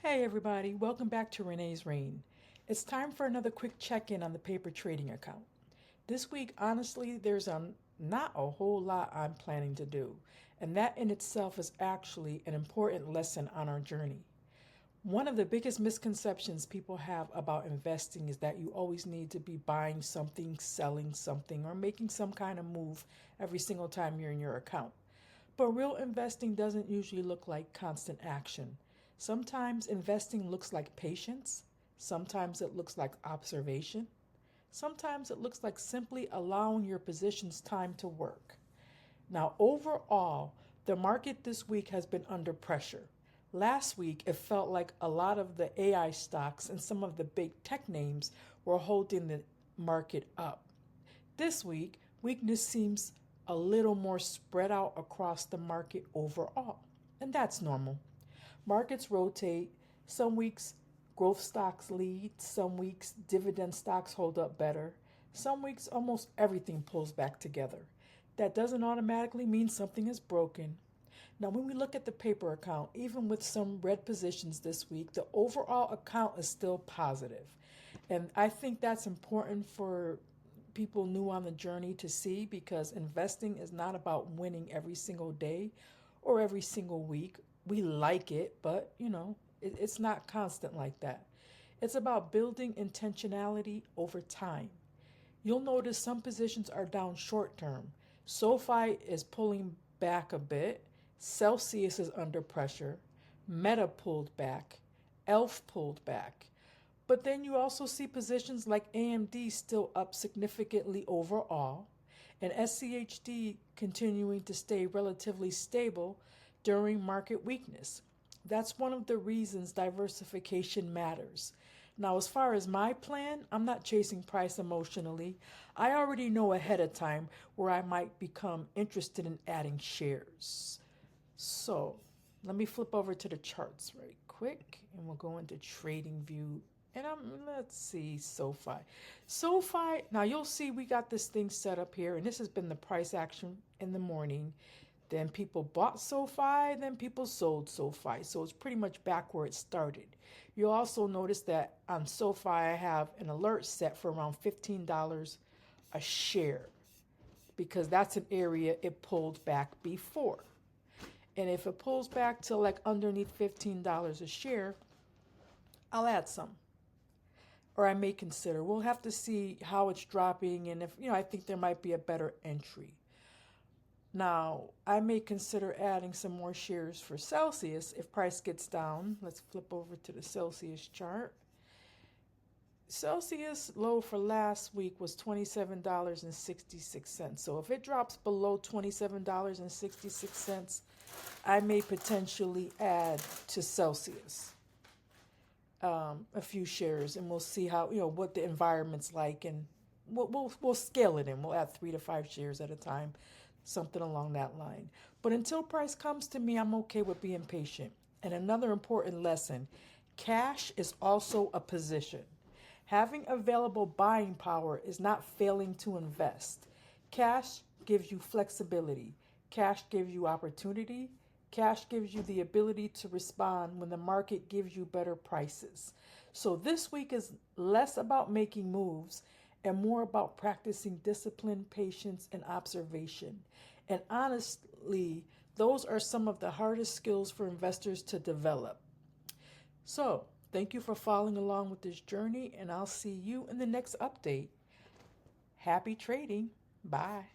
Hey everybody, welcome back to Renee's Rain. It's time for another quick check-in on the paper trading account. This week, honestly, there's not a whole lot I'm planning to do, and that in itself is actually an important lesson on our journey. One of the biggest misconceptions people have about investing is that you always need to be buying something, selling something, or making some kind of move every single time you're in your account. But real investing doesn't usually look like constant action. Sometimes investing looks like patience, sometimes it looks like observation, sometimes it looks like simply allowing your positions time to work. Now, overall, the market this week has been under pressure. Last week, it felt like a lot of the AI stocks and some of the big tech names were holding the market up. This week, weakness seems a little more spread out across the market overall, and that's normal. Markets rotate. Some weeks, growth stocks lead. Some weeks, dividend stocks hold up better. Some weeks, almost everything pulls back together. That doesn't automatically mean something is broken. Now, when we look at the paper account, even with some red positions this week, the overall account is still positive. And I think that's important for people new on the journey to see because investing is not about winning every single day or every single week. We like it, but it's not constant like that. It's about building intentionality over time. You'll notice some positions are down short term. SoFi is pulling back a bit. Celsius is under pressure. Meta pulled back. ELF pulled back. But then you also see positions like AMD still up significantly overall, and SCHD continuing to stay relatively stable during market weakness. That's one of the reasons diversification matters. Now, as far as my plan, I'm not chasing price emotionally. I already know ahead of time where I might become interested in adding shares. So, let me flip over to the charts right quick and we'll go into trading view. And let's see, SoFi. SoFi, now you'll see we got this thing set up here, and this has been the price action in the morning. Then people bought SoFi, then people sold SoFi. So it's pretty much back where it started. You'll also notice that on SoFi, I have an alert set for around $15 a share because that's an area it pulled back before. And if it pulls back to like underneath $15 a share, I'll add some. Or I may consider. We'll have to see how it's dropping and if, I think there might be a better entry. Now, I may consider adding some more shares for Celsius if price gets down. Let's flip over to the Celsius chart. Celsius low for last week was $27.66. So if it drops below $27.66, I may potentially add to Celsius a few shares, and we'll see how what the environment's like, and we'll scale it in. We'll add 3 to 5 shares at a time, something along that line. But until price comes to me, I'm okay with being patient. And another important lesson: cash is also a position. Having available buying power is not failing to invest. Cash gives you flexibility. Cash gives you opportunity. Cash gives you the ability to respond when the market gives you better prices. So this week is less about making moves and more about practicing discipline, patience, and observation. And honestly, those are some of the hardest skills for investors to develop. So, thank you for following along with this journey, and I'll see you in the next update. Happy trading. Bye.